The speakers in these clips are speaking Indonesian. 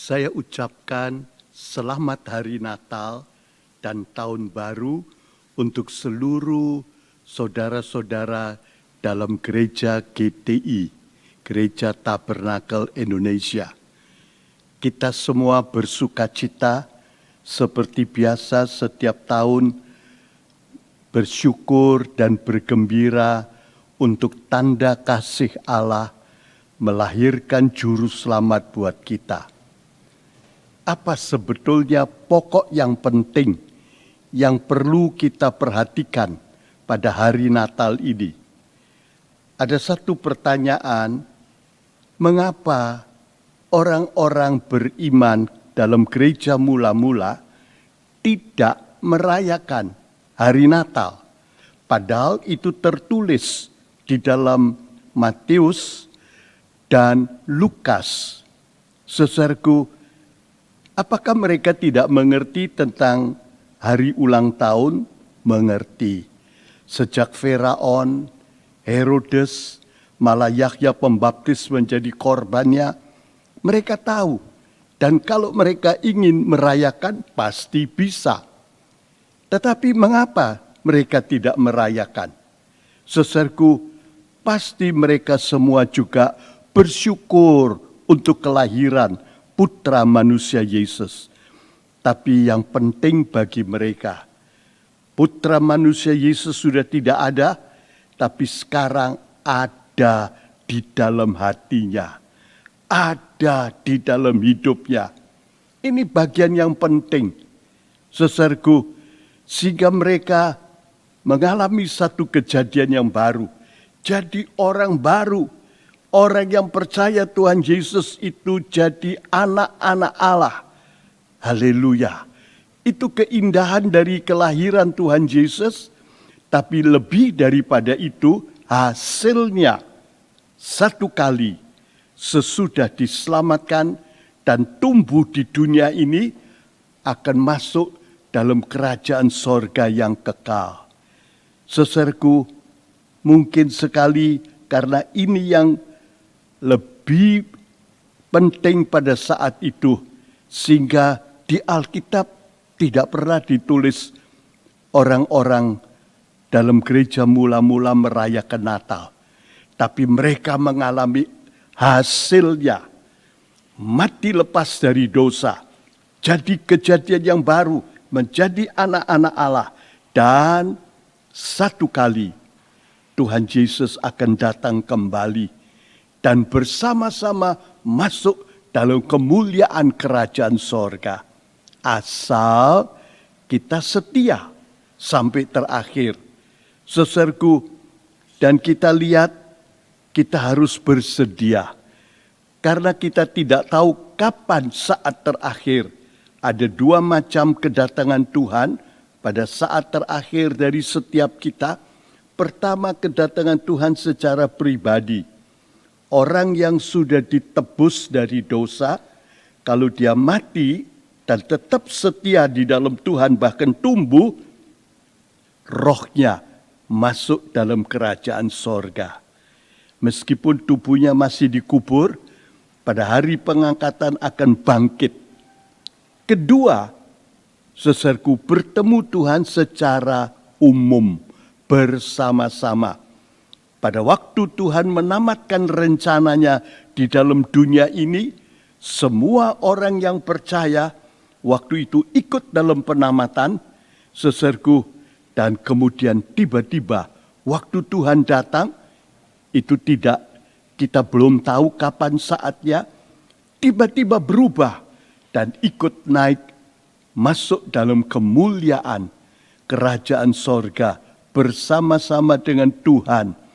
Saya ucapkan selamat hari Natal dan Tahun Baru untuk seluruh saudara-saudara dalam gereja GTI, Gereja Tabernakel Indonesia. Kita semua bersukacita seperti biasa setiap tahun, bersyukur dan bergembira untuk tanda kasih Allah melahirkan juru selamat buat kita. Apa sebetulnya pokok yang penting yang perlu kita perhatikan pada hari Natal ini? Ada satu pertanyaan, mengapa orang-orang beriman dalam gereja mula-mula tidak merayakan hari Natal? Padahal itu tertulis di dalam Matius dan Lukas. Saudaraku, apakah mereka tidak mengerti tentang hari ulang tahun? Mengerti. Sejak Firaun, Herodes, malah Yahya Pembaptis menjadi korbannya, mereka tahu. Dan kalau mereka ingin merayakan, pasti bisa. Tetapi mengapa mereka tidak merayakan? Saudaraku, pasti mereka semua juga bersyukur untuk kelahiran Putra Manusia Yesus. Tapi yang penting bagi mereka, Putra Manusia Yesus sudah tidak ada, tapi sekarang ada di dalam hatinya, ada di dalam hidupnya. Ini bagian yang penting, saudaraku, sehingga mereka mengalami satu kejadian yang baru. Jadi orang baru. Orang yang percaya Tuhan Yesus itu jadi anak-anak Allah. Haleluya. Itu keindahan dari kelahiran Tuhan Yesus. Tapi lebih daripada itu, hasilnya satu kali sesudah diselamatkan dan tumbuh di dunia ini akan masuk dalam kerajaan sorga yang kekal. Saudaraku, mungkin sekali karena ini yang lebih penting pada saat itu, sehingga di Alkitab tidak pernah ditulis orang-orang dalam gereja mula-mula merayakan Natal. Tapi mereka mengalami hasilnya, mati lepas dari dosa, jadi kejadian yang baru, menjadi anak-anak Allah. Dan satu kali Tuhan Yesus akan datang kembali dan bersama-sama masuk dalam kemuliaan kerajaan sorga. Asal kita setia sampai terakhir. Saudaraku, dan kita lihat kita harus bersedia. Karena kita tidak tahu kapan saat terakhir. Ada dua macam kedatangan Tuhan pada saat terakhir dari setiap kita. Pertama, kedatangan Tuhan secara pribadi. Orang yang sudah ditebus dari dosa, kalau dia mati dan tetap setia di dalam Tuhan, bahkan tumbuh, rohnya masuk dalam kerajaan sorga. Meskipun tubuhnya masih dikubur, pada hari pengangkatan akan bangkit. Kedua, saudaraku, bertemu Tuhan secara umum, bersama-sama. Pada waktu Tuhan menamatkan rencananya di dalam dunia ini, semua orang yang percaya waktu itu ikut dalam penamatan, saudaraku, dan kemudian tiba-tiba waktu Tuhan datang, itu tidak, kita belum tahu kapan saatnya, tiba-tiba berubah dan ikut naik masuk dalam kemuliaan kerajaan sorga bersama-sama dengan Tuhan.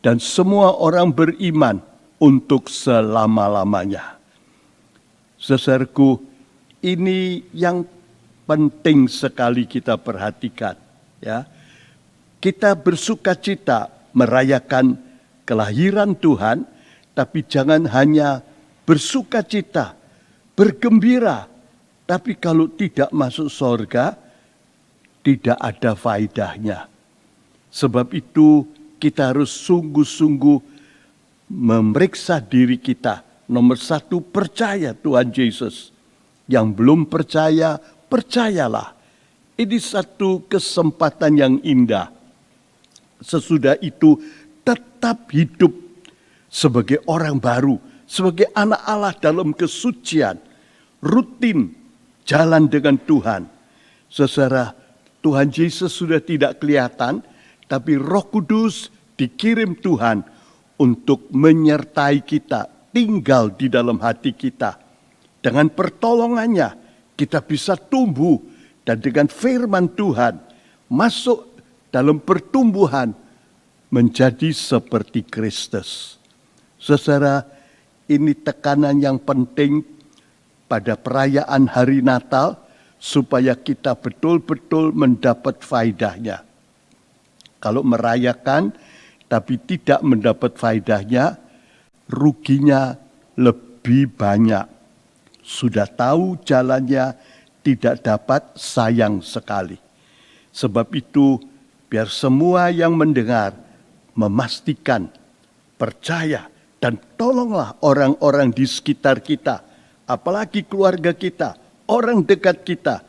Dan semua orang beriman untuk selama-lamanya. Saudaraku, ini yang penting sekali kita perhatikan. Ya, kita bersukacita merayakan kelahiran Tuhan, tapi jangan hanya bersukacita, bergembira. Tapi kalau tidak masuk sorga, tidak ada faedahnya. Sebab itu kita harus sungguh-sungguh memeriksa diri kita Nomor satu, percaya Tuhan Yesus. Yang belum percaya, percayalah. Ini satu kesempatan yang indah. Sesudah itu tetap hidup sebagai orang baru, sebagai anak Allah dalam kesucian, rutin jalan dengan Tuhan. Saudara, Tuhan Yesus sudah tidak kelihatan, tapi Roh Kudus dikirim Tuhan untuk menyertai kita, tinggal di dalam hati kita. Dengan pertolongannya kita bisa tumbuh, dan dengan firman Tuhan masuk dalam pertumbuhan menjadi seperti Kristus. Saudara, ini tekanan yang penting pada perayaan hari Natal supaya kita betul-betul mendapat faedahnya. Kalau merayakan tapi tidak mendapat faedahnya, ruginya lebih banyak. Sudah tahu jalannya, tidak dapat, sayang sekali. Sebab itu, biar semua yang mendengar memastikan, percaya, dan tolonglah orang-orang di sekitar kita, apalagi keluarga kita, orang dekat kita.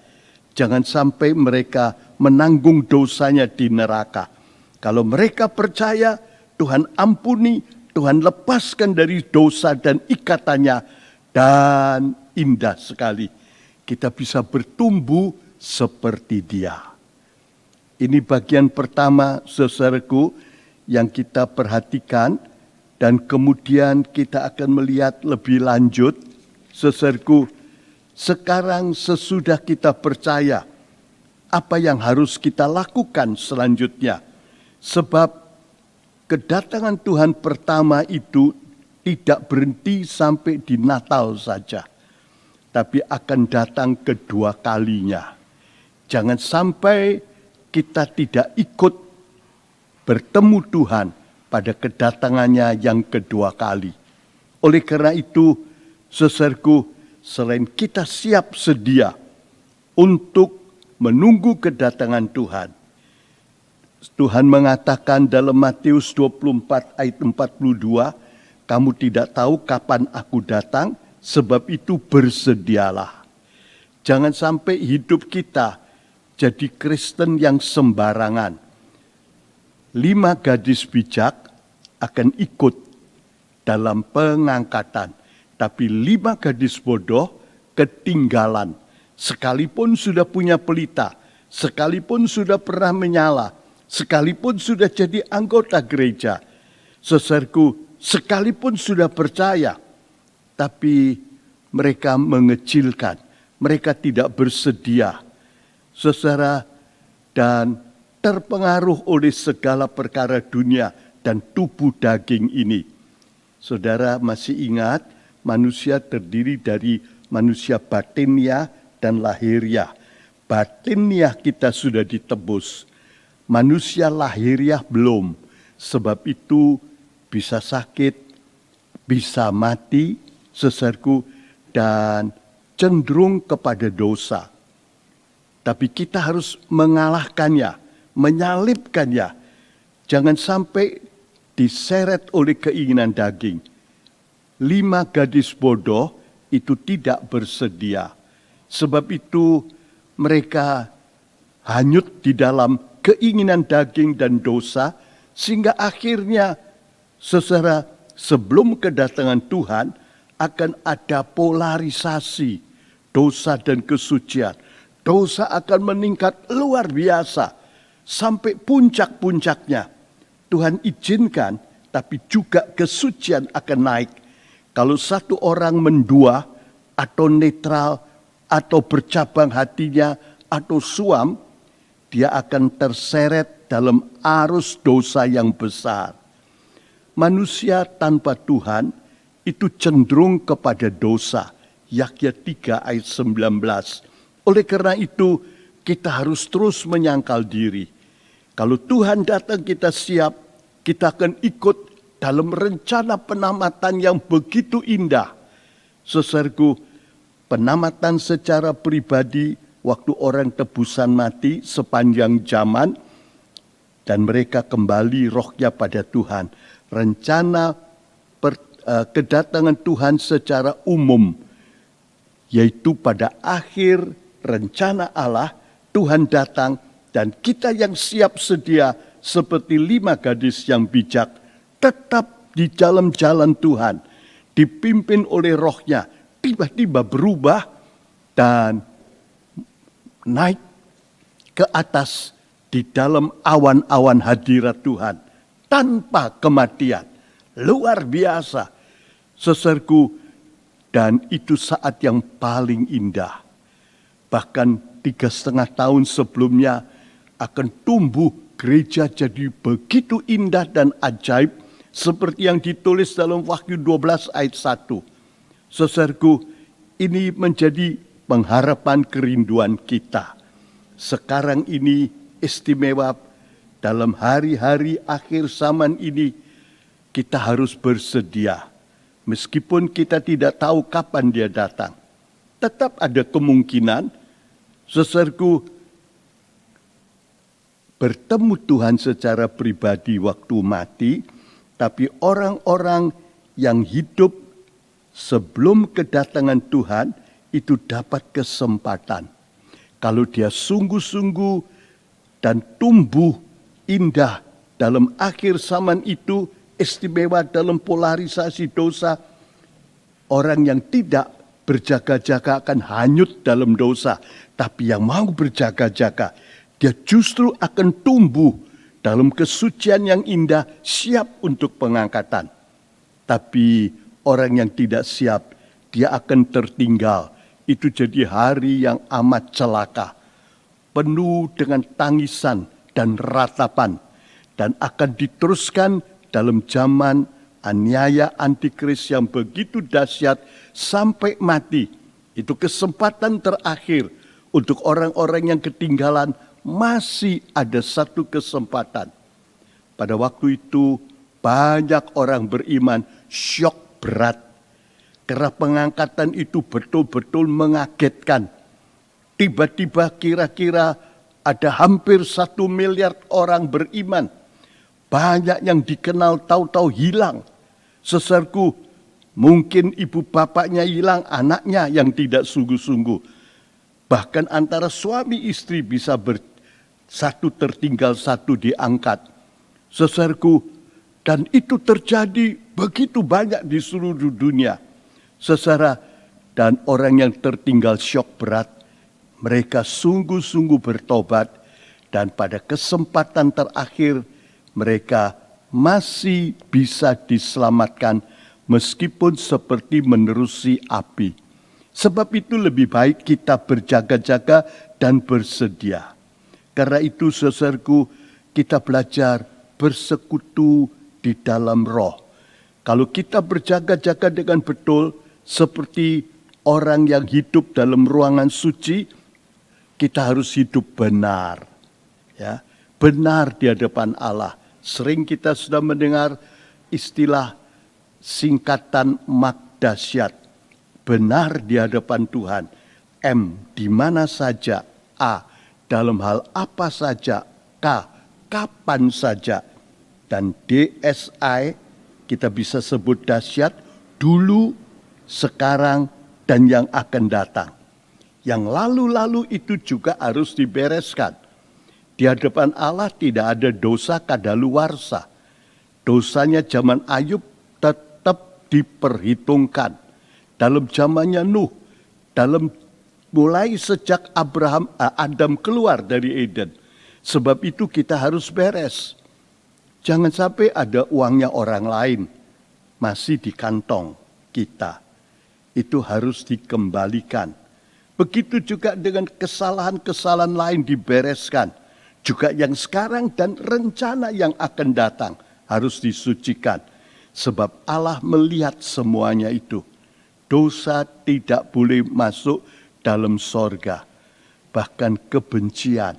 Jangan sampai mereka menanggung dosanya di neraka. Kalau mereka percaya, Tuhan ampuni, Tuhan lepaskan dari dosa dan ikatannya, dan indah sekali kita bisa bertumbuh seperti Dia. Ini bagian pertama, saudaraku, yang kita perhatikan, dan kemudian kita akan melihat lebih lanjut. Saudaraku, sekarang sesudah kita percaya, apa yang harus kita lakukan selanjutnya? Sebab kedatangan Tuhan pertama itu tidak berhenti sampai di Natal saja, tapi akan datang kedua kalinya. Jangan sampai kita tidak ikut bertemu Tuhan pada kedatangannya yang kedua kali. Oleh karena itu, saudaraku, selain kita siap sedia untuk menunggu kedatangan Tuhan, Tuhan mengatakan dalam Matius 24 ayat 42, kamu tidak tahu kapan aku datang, sebab itu bersedialah. Jangan sampai hidup kita jadi Kristen yang sembarangan. 5 gadis bijak akan ikut dalam pengangkatan, tapi 5 gadis bodoh ketinggalan. Sekalipun sudah punya pelita, sekalipun sudah pernah menyala, sekalipun sudah jadi anggota gereja, saudaraku, sekalipun sudah percaya, tapi mereka mengecilkan, mereka tidak bersedia, saudara, dan terpengaruh oleh segala perkara dunia dan tubuh daging ini. Saudara masih ingat, manusia terdiri dari manusia batiniah dan lahiriah. Batiniah kita sudah ditebus, manusia lahiriah belum. Sebab itu bisa sakit, bisa mati, saudaraku, dan cenderung kepada dosa. Tapi kita harus mengalahkannya, menyalibkannya. Jangan sampai diseret oleh keinginan daging. 5 gadis bodoh itu tidak bersedia. Sebab itu mereka hanyut di dalam keinginan daging dan dosa, sehingga akhirnya saudara, sebelum kedatangan Tuhan akan ada polarisasi dosa dan kesucian. Dosa akan meningkat luar biasa sampai puncak-puncaknya. Tuhan izinkan, tapi juga kesucian akan naik. Kalau satu orang mendua atau netral atau bercabang hatinya atau suam, dia akan terseret dalam arus dosa yang besar. Manusia tanpa Tuhan itu cenderung kepada dosa. Yakya 3 ayat 19. Oleh karena itu kita harus terus menyangkal diri. Kalau Tuhan datang kita siap, kita akan ikut dalam rencana penamatan yang begitu indah. Saudaraku, penamatan secara pribadi waktu orang tebusan mati sepanjang zaman dan mereka kembali rohnya pada Tuhan. Rencana kedatangan Tuhan secara umum, yaitu pada akhir rencana Allah, Tuhan datang dan kita yang siap sedia seperti 5 gadis yang bijak, tetap di dalam jalan Tuhan, dipimpin oleh Roh-Nya, tiba-tiba berubah dan naik ke atas di dalam awan-awan hadirat Tuhan tanpa kematian. Luar biasa, saudaraku, dan itu saat yang paling indah. Bahkan 3,5 tahun sebelumnya akan tumbuh gereja jadi begitu indah dan ajaib seperti yang ditulis dalam Wahyu 12 ayat 1. Saudaraku, ini menjadi pengharapan kerinduan kita. Sekarang ini istimewa, dalam hari-hari akhir zaman ini kita harus bersedia. Meskipun kita tidak tahu kapan dia datang, tetap ada kemungkinan, saudaraku, bertemu Tuhan secara pribadi waktu mati, tapi orang-orang yang hidup sebelum kedatangan Tuhan itu dapat kesempatan. Kalau dia sungguh-sungguh dan tumbuh indah dalam akhir zaman itu, istimewa dalam polarisasi dosa, orang yang tidak berjaga-jaga akan hanyut dalam dosa. Tapi yang mau berjaga-jaga, dia justru akan tumbuh dalam kesucian yang indah, siap untuk pengangkatan. Tapi orang yang tidak siap, dia akan tertinggal. Itu jadi hari yang amat celaka, penuh dengan tangisan dan ratapan, dan akan diteruskan dalam zaman aniaya antikris yang begitu dahsyat sampai mati. Itu kesempatan terakhir untuk orang-orang yang ketinggalan. Masih ada satu kesempatan. Pada waktu itu banyak orang beriman syok berat. Karena pengangkatan itu betul-betul mengagetkan. Tiba-tiba kira-kira ada hampir 1 miliar orang beriman. Banyak yang dikenal tahu-tahu hilang. Saudaraku, mungkin ibu bapaknya hilang, anaknya yang tidak sungguh-sungguh. Bahkan antara suami istri bisa satu tertinggal, satu diangkat. Saudaraku, dan itu terjadi begitu banyak di seluruh dunia. Saudara, dan orang yang tertinggal syok berat, mereka sungguh-sungguh bertobat, dan pada kesempatan terakhir mereka masih bisa diselamatkan meskipun seperti menerusi api. Sebab itu lebih baik kita berjaga-jaga dan bersedia. Karena itu saudaraku, kita belajar bersekutu di dalam roh. Kalau kita berjaga-jaga dengan betul, seperti orang yang hidup dalam ruangan suci, kita harus hidup benar. Ya, benar di hadapan Allah. Sering kita sudah mendengar istilah singkatan makdasyat. Benar di hadapan Tuhan. M, di mana saja. A, dalam hal apa saja. K, kapan saja. Dan DSI, kita bisa sebut dahsyat, dulu, sekarang, dan yang akan datang. Yang lalu-lalu itu juga harus dibereskan. Di hadapan Allah tidak ada dosa kadaluarsa. Dosanya zaman Ayub tetap diperhitungkan. Dalam zamannya Nuh, mulai sejak Adam keluar dari Eden. Sebab itu kita harus beres. Jangan sampai ada uangnya orang lain masih di kantong kita. Itu harus dikembalikan. Begitu juga dengan kesalahan-kesalahan lain dibereskan. Juga yang sekarang dan rencana yang akan datang harus disucikan. Sebab Allah melihat semuanya itu. Dosa tidak boleh masuk dalam sorga. Bahkan kebencian,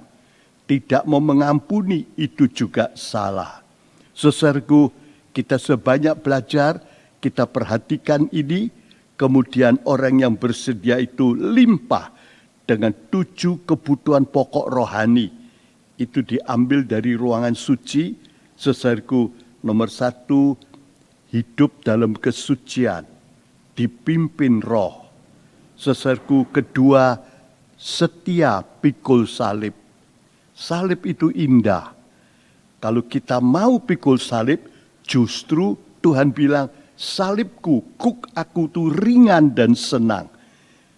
tidak mau mengampuni itu juga salah. Saudaraku, kita sebanyak belajar, kita perhatikan ini. Kemudian orang yang bersedia itu limpah dengan 7 kebutuhan pokok rohani. Itu diambil dari ruangan suci. Saudaraku, nomor 1, hidup dalam kesucian, dipimpin roh. Saudaraku, kedua, setia pikul salib. Salib itu indah. Kalau kita mau pikul salib, justru Tuhan bilang, salibku, kuk aku itu ringan dan senang.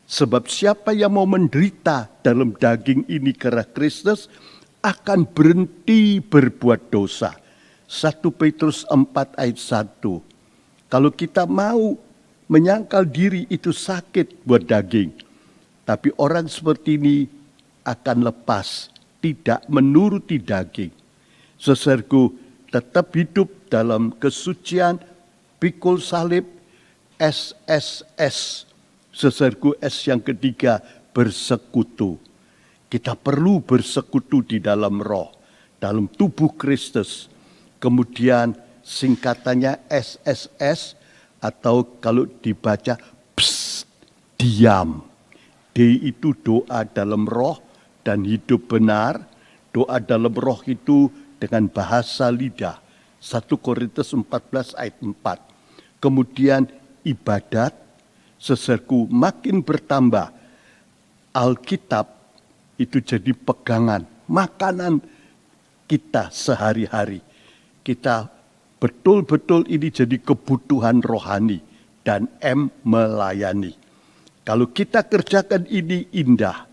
Sebab siapa yang mau menderita dalam daging ini karena Kristus, akan berhenti berbuat dosa. 1 Petrus 4 ayat 1. Kalau kita mau menyangkal diri itu sakit buat daging. Tapi orang seperti ini akan lepas, tidak menuruti daging. Saudaraku, tetap hidup dalam kesucian, pikul salib, SSS. Saudaraku, S yang ketiga, bersekutu. Kita perlu bersekutu di dalam roh, dalam tubuh Kristus. Kemudian singkatannya SSS, atau kalau dibaca diam. D itu doa dalam roh dan hidup benar. Doa dalam roh itu dengan bahasa lidah. 1 Korintus 14 ayat 4. Kemudian ibadat, saudaraku, makin bertambah. Alkitab itu jadi pegangan, makanan kita sehari-hari. Kita betul-betul ini jadi kebutuhan rohani. Dan M, melayani. Kalau kita kerjakan ini indah,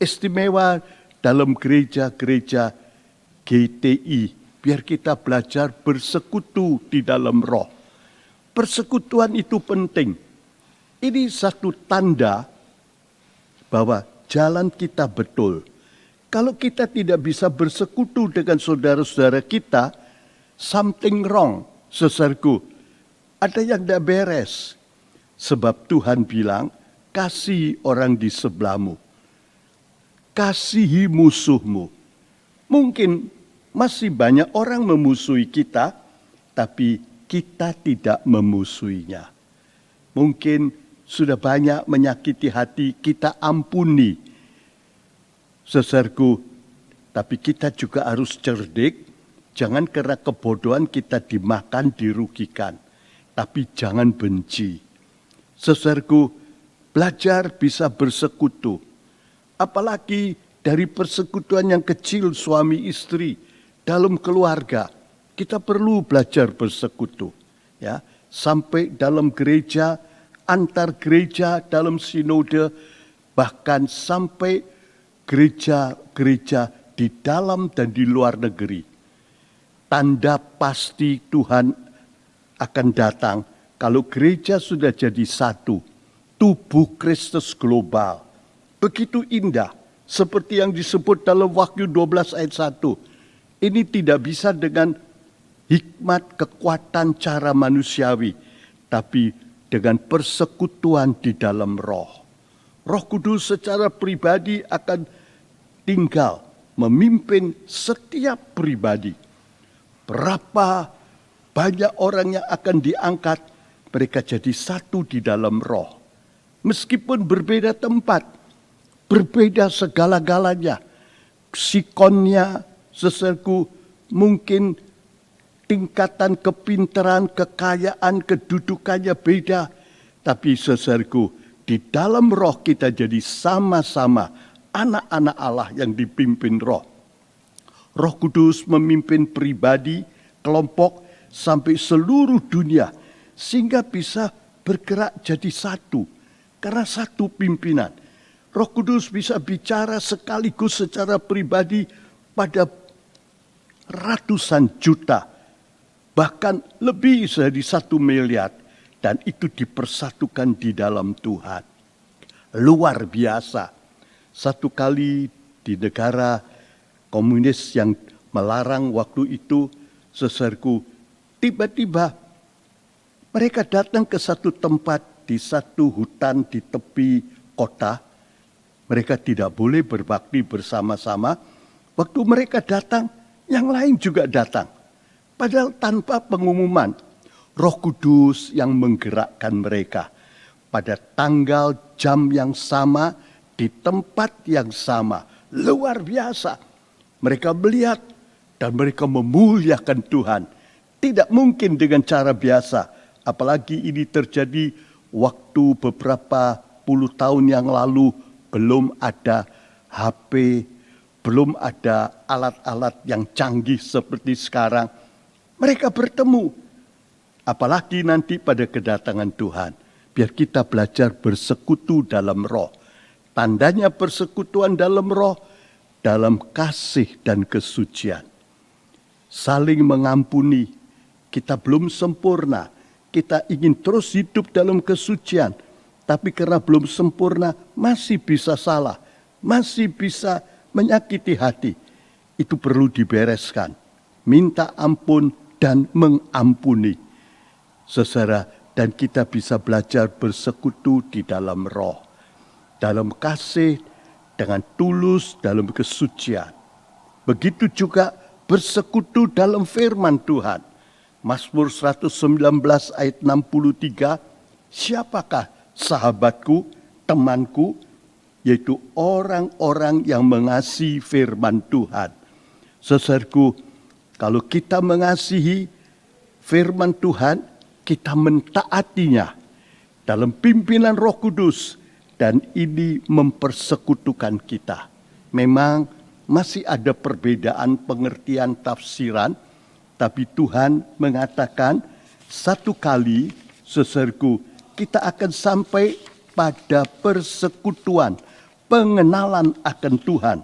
istimewa dalam gereja-gereja GTI. Biar kita belajar bersekutu di dalam roh. Persekutuan itu penting. Ini satu tanda bahwa jalan kita betul. Kalau kita tidak bisa bersekutu dengan saudara-saudara kita, something wrong, saudaraku. Ada yang tidak beres. Sebab Tuhan bilang, kasih orang di sebelahmu. Kasihi musuhmu. Mungkin masih banyak orang memusuhi kita, tapi kita tidak memusuhinya. Mungkin sudah banyak menyakiti hati, kita ampuni. Saudaraku, tapi kita juga harus cerdik. Jangan karena kebodohan kita dimakan, dirugikan. Tapi jangan benci. Saudaraku, belajar bisa bersekutu. Apalagi dari persekutuan yang kecil suami istri dalam keluarga. Kita perlu belajar bersekutu. Ya, sampai dalam gereja, antar gereja, dalam sinode, bahkan sampai gereja-gereja di dalam dan di luar negeri. Tanda pasti Tuhan akan datang kalau gereja sudah jadi satu. Tubuh Kristus global. Begitu indah. Seperti yang disebut dalam Wahyu 12 ayat 1. Ini tidak bisa dengan hikmat, kekuatan, cara manusiawi. Tapi dengan persekutuan di dalam roh. Roh Kudus secara pribadi akan tinggal memimpin setiap pribadi. Berapa banyak orang yang akan diangkat, mereka jadi satu di dalam roh. Meskipun berbeda tempat, berbeda segala-galanya. Sikonnya, saudaraku, mungkin tingkatan kepintaran, kekayaan, kedudukannya beda. Tapi saudaraku, di dalam roh kita jadi sama-sama anak-anak Allah yang dipimpin roh. Roh Kudus memimpin pribadi, kelompok, sampai seluruh dunia. Sehingga bisa bergerak jadi satu. Karena satu pimpinan. Roh Kudus bisa bicara sekaligus secara pribadi pada ratusan juta. Bahkan lebih dari 1 miliar. Dan itu dipersatukan di dalam Tuhan. Luar biasa. Satu kali di negara komunis yang melarang waktu itu, saudaraku, tiba-tiba mereka datang ke satu tempat di satu hutan di tepi kota. Mereka tidak boleh berbakti bersama-sama. Waktu mereka datang, yang lain juga datang. Padahal tanpa pengumuman, Roh Kudus yang menggerakkan mereka. Pada tanggal, jam yang sama, di tempat yang sama. Luar biasa. Mereka melihat dan mereka memuliakan Tuhan. Tidak mungkin dengan cara biasa. Apalagi ini terjadi waktu beberapa puluh tahun yang lalu, belum ada HP, belum ada alat-alat yang canggih seperti sekarang. Mereka bertemu. Apalagi nanti pada kedatangan Tuhan. Biar kita belajar bersekutu dalam roh. Tandanya persekutuan dalam roh, dalam kasih dan kesucian. Saling mengampuni. Kita belum sempurna. Kita ingin terus hidup dalam kesucian. Tapi karena belum sempurna, masih bisa salah. Masih bisa menyakiti hati. Itu perlu dibereskan. Minta ampun dan mengampuni. Saudara, dan kita bisa belajar bersekutu di dalam roh. Dalam kasih, dengan tulus, dalam kesucian. Begitu juga bersekutu dalam firman Tuhan. Mazmur 119 ayat 63, siapakah sahabatku, temanku, yaitu orang-orang yang mengasihi firman Tuhan. Saudaraku, kalau kita mengasihi firman Tuhan, kita mentaatinya dalam pimpinan Roh Kudus, dan ini mempersekutukan kita. Memang masih ada perbedaan pengertian tafsiran, tapi Tuhan mengatakan satu kali, saudaraku, kita akan sampai pada persekutuan, pengenalan akan Tuhan.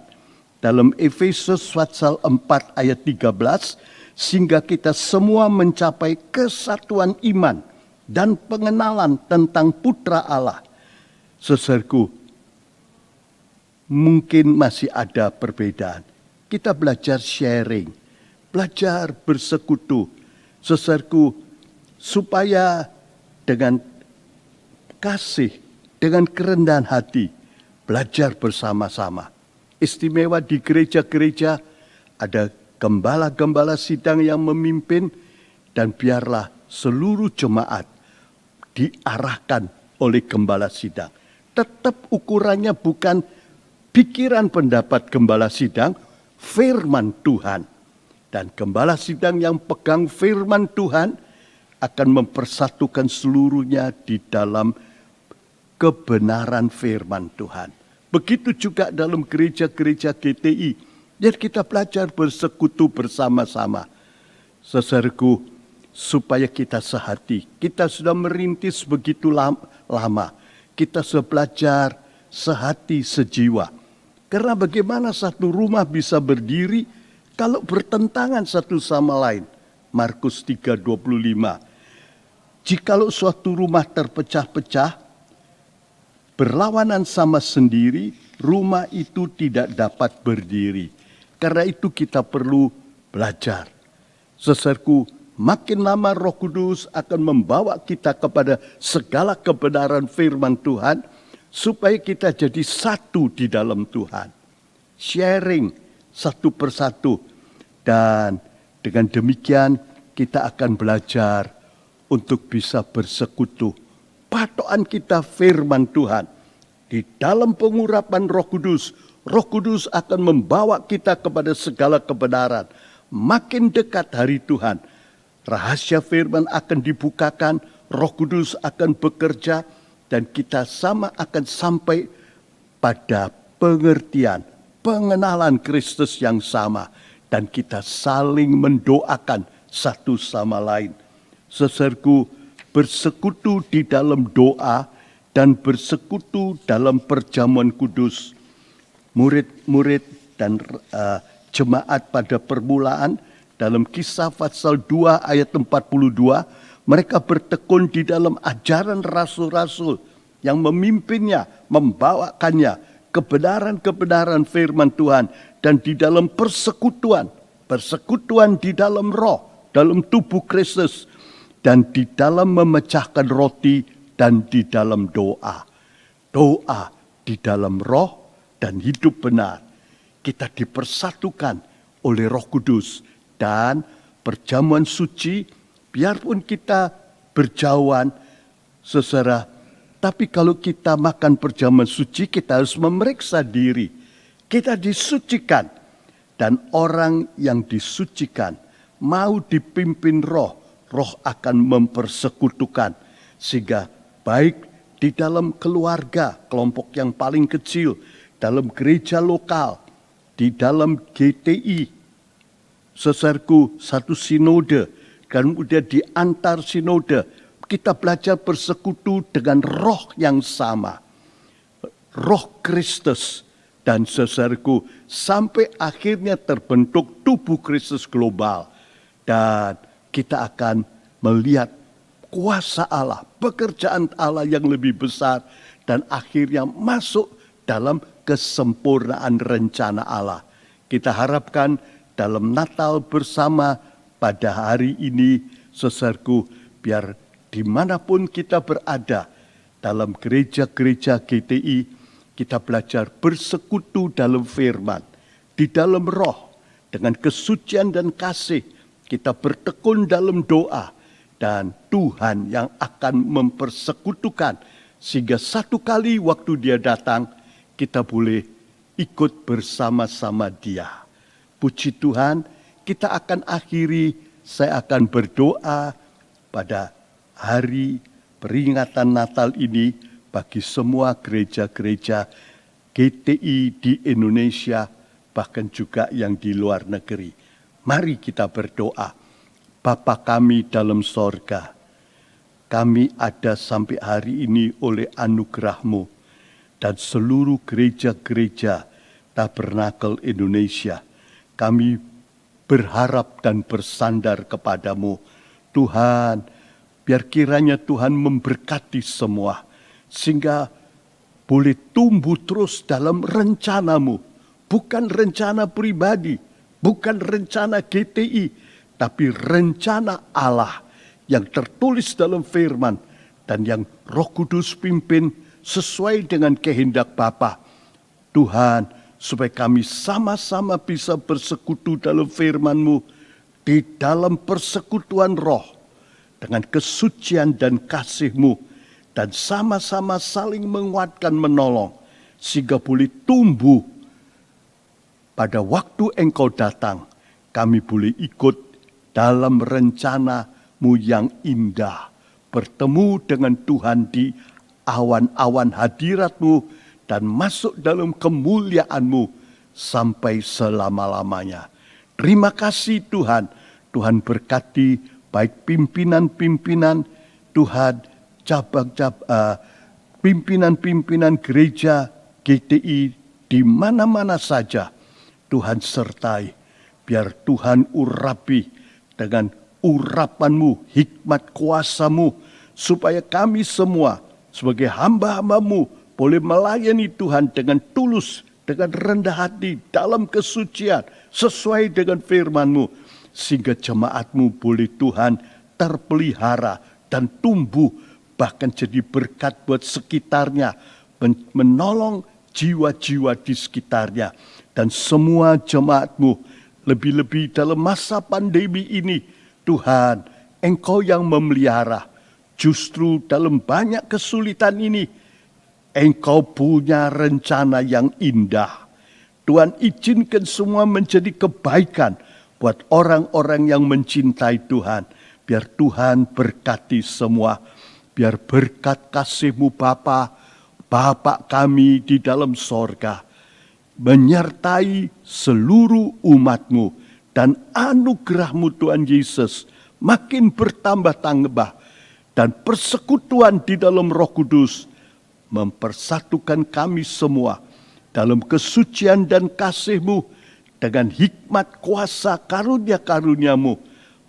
Dalam Efesus pasal 4 ayat 13, sehingga kita semua mencapai kesatuan iman dan pengenalan tentang Putra Allah. Saudaraku, mungkin masih ada perbedaan. Kita belajar sharing, belajar bersekutu. Saudaraku, supaya dengan kasih, dengan kerendahan hati, belajar bersama-sama. Istimewa di gereja-gereja ada gembala-gembala sidang yang memimpin, dan biarlah seluruh jemaat diarahkan oleh gembala sidang. Tetap ukurannya bukan pikiran pendapat gembala sidang, firman Tuhan. Dan gembala sidang yang pegang firman Tuhan akan mempersatukan seluruhnya di dalam kebenaran firman Tuhan. Begitu juga dalam gereja-gereja GTI. Jadi kita belajar bersekutu bersama-sama. Saudaraku, supaya kita sehati. Kita sudah merintis begitu lama. Kita sudah belajar sehati sejiwa. Karena bagaimana satu rumah bisa berdiri kalau bertentangan satu sama lain. Markus 3:25. Jikalau suatu rumah terpecah-pecah, berlawanan sama sendiri, rumah itu tidak dapat berdiri. Karena itu kita perlu belajar. Saudaraku, makin lama Roh Kudus akan membawa kita kepada segala kebenaran firman Tuhan, supaya kita jadi satu di dalam Tuhan. Sharing satu persatu. Dan dengan demikian kita akan belajar untuk bisa bersekutu. Patokan kita firman Tuhan. Di dalam pengurapan Roh Kudus akan membawa kita kepada segala kebenaran. Makin dekat hari Tuhan, rahasia firman akan dibukakan, Roh Kudus akan bekerja, dan kita sama akan sampai pada pengertian, pengenalan Kristus yang sama. Dan kita saling mendoakan satu sama lain. Saudaraku, bersekutu di dalam doa dan bersekutu dalam perjamuan kudus. Murid-murid dan jemaat pada permulaan dalam Kisah pasal 2 ayat 42, mereka bertekun di dalam ajaran rasul-rasul yang memimpinnya, membawakannya, kebenaran-kebenaran firman Tuhan, dan di dalam persekutuan di dalam roh, dalam tubuh Kristus, dan di dalam memecahkan roti, dan di dalam doa. Doa di dalam roh dan hidup benar. Kita dipersatukan oleh Roh Kudus, dan perjamuan suci, biarpun kita berjauhan, saudara, tapi kalau kita makan perjamuan suci, kita harus memeriksa diri. Kita disucikan, dan orang yang disucikan mau dipimpin roh, roh akan mempersekutukan. Sehingga baik di dalam keluarga, kelompok yang paling kecil, dalam gereja lokal, di dalam GTI, saudaraku, satu sinode, kemudian di antar sinode, kita belajar bersekutu dengan roh yang sama. Roh Kristus. Dan saudaraku, sampai akhirnya terbentuk tubuh Kristus global. Dan kita akan melihat kuasa Allah, pekerjaan Allah yang lebih besar. Dan akhirnya masuk dalam kesempurnaan rencana Allah. Kita harapkan dalam Natal bersama pada hari ini, saudaraku, biar dimanapun kita berada, dalam gereja-gereja GTI, kita belajar bersekutu dalam firman, di dalam roh, dengan kesucian dan kasih. Kita bertekun dalam doa, dan Tuhan yang akan mempersekutukan. Sehingga satu kali waktu dia datang, kita boleh ikut bersama-sama dia. Puji Tuhan, kita akan akhiri, saya akan berdoa pada hari peringatan Natal ini, bagi semua gereja-gereja GTI di Indonesia, bahkan juga yang di luar negeri. Mari kita berdoa. Bapa kami dalam sorga, kami ada sampai hari ini oleh anugerah-Mu, dan seluruh gereja-gereja Tabernakel Indonesia. Kami berharap dan bersandar kepadamu. Tuhan, biar kiranya Tuhan memberkati semua, sehingga boleh tumbuh terus dalam rencana-Mu. Bukan rencana pribadi, bukan rencana GTI, tapi rencana Allah yang tertulis dalam firman dan yang Roh Kudus pimpin sesuai dengan kehendak Bapa. Tuhan, supaya kami sama-sama bisa bersekutu dalam firman-Mu, di dalam persekutuan roh, dengan kesucian dan kasih-Mu, dan sama-sama saling menguatkan, menolong, sehingga boleh tumbuh. Pada waktu Engkau datang, kami boleh ikut dalam rencana-Mu yang indah, bertemu dengan Tuhan di awan-awan hadirat-Mu, dan masuk dalam kemuliaan-Mu sampai selama-lamanya. Terima kasih Tuhan. Tuhan berkati baik pimpinan-pimpinan Tuhan, pimpinan-pimpinan gereja GTI di mana-mana saja. Tuhan sertai, biar Tuhan urapi dengan urapan-Mu, hikmat kuasa-Mu, supaya kami semua sebagai hamba-hamba-Mu boleh melayani Tuhan dengan tulus, dengan rendah hati, dalam kesucian, sesuai dengan firman-Mu, sehingga jemaat-Mu boleh Tuhan terpelihara dan tumbuh, bahkan jadi berkat buat sekitarnya, menolong jiwa-jiwa di sekitarnya. Dan semua jemaat-Mu, lebih-lebih dalam masa pandemi ini, Tuhan, Engkau yang memelihara. Justru dalam banyak kesulitan ini, Engkau punya rencana yang indah. Tuhan, izinkan semua menjadi kebaikan buat orang-orang yang mencintai Tuhan. Biar Tuhan berkati semua. Biar berkat kasih-Mu Bapa, Bapa kami di dalam sorga, menyertai seluruh umat-Mu, dan anugerah-Mu Tuhan Yesus makin bertambah-tambah, dan persekutuan di dalam Roh Kudus mempersatukan kami semua dalam kesucian dan kasih-Mu, dengan hikmat kuasa karunia-karunia-Mu,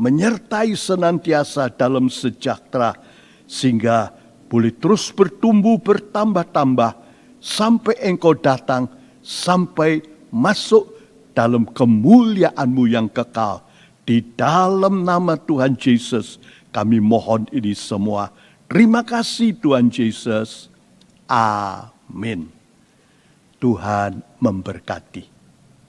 menyertai senantiasa dalam sejahtera, sehingga boleh terus bertumbuh bertambah-tambah sampai Engkau datang, sampai masuk dalam kemuliaan-Mu yang kekal. Di dalam nama Tuhan Yesus kami mohon ini semua. Terima kasih Tuhan Yesus. Amin. Tuhan memberkati.